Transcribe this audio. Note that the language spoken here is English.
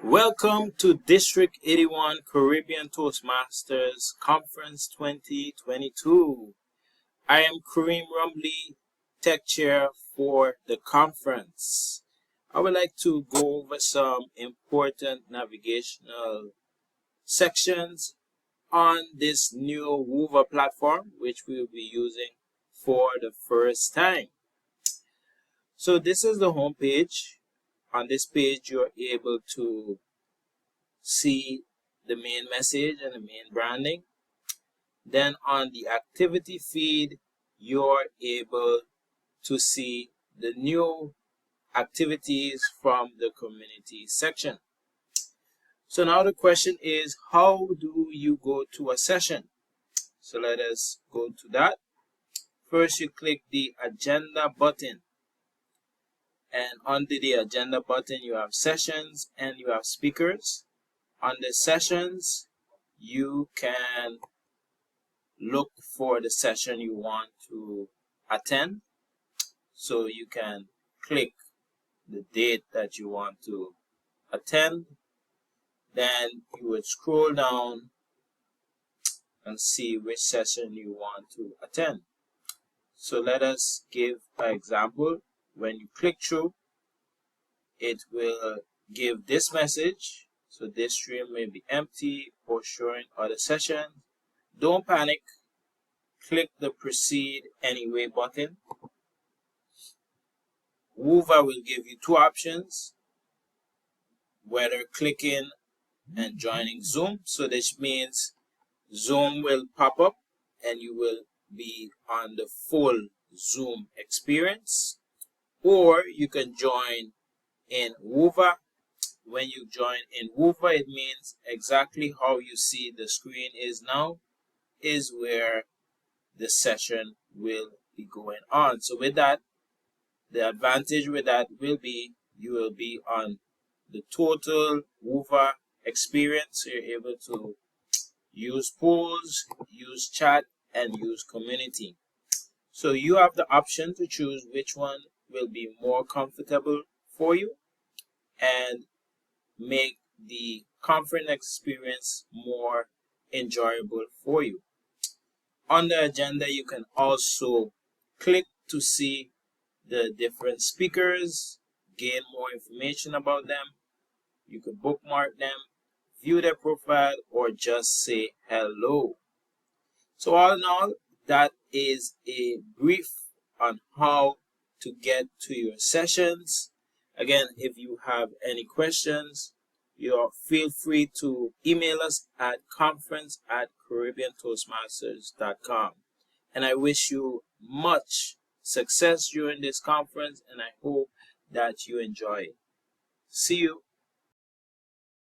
Welcome to District 81 Caribbean Toastmasters Conference 2022. I am Kareem Rumbly, Tech Chair for the conference. I would like to go over some important navigational sections on this new Whova platform, which we will be using for the first time. So this is the home page. On this page, you're able to see the main message and the main branding. Then on the activity feed, you're able to see the new activities from the community section. So now the question is, how do you go to a session? So let us go to that. First, you click the agenda button. And under the agenda button, you have sessions and you have speakers. Under sessions, you can look for the session you want to attend. So you can click the date that you want to attend. Then you would scroll down and see which session you want to attend. So let us give an example. When you click through, it will give this message. So this stream may be empty or showing other sessions. Don't panic. Click the proceed anyway button. Whova will give you two options, whether clicking and joining Zoom. So this means Zoom will pop up and you will be on the full Zoom experience, or you can join in Whova. When you join in Whova, it means exactly how you see the screen is now is where the session will be going on. So with that, the advantage with that will be you will be on the total Whova experience. So you're able to use polls, use chat, and use community. So you have the option to choose which one will be more comfortable for you and make the conference experience more enjoyable for you. On the agenda, you can also click to see the different speakers, gain more information about them. You can bookmark them, view their profile, or just say hello. So all in all, that is a brief on how to get to your sessions. Again, if you have any questions, feel free to email us at conference@caribbeantoastmasters.com. And I wish you much success during this conference, and I hope that you enjoy it. See you.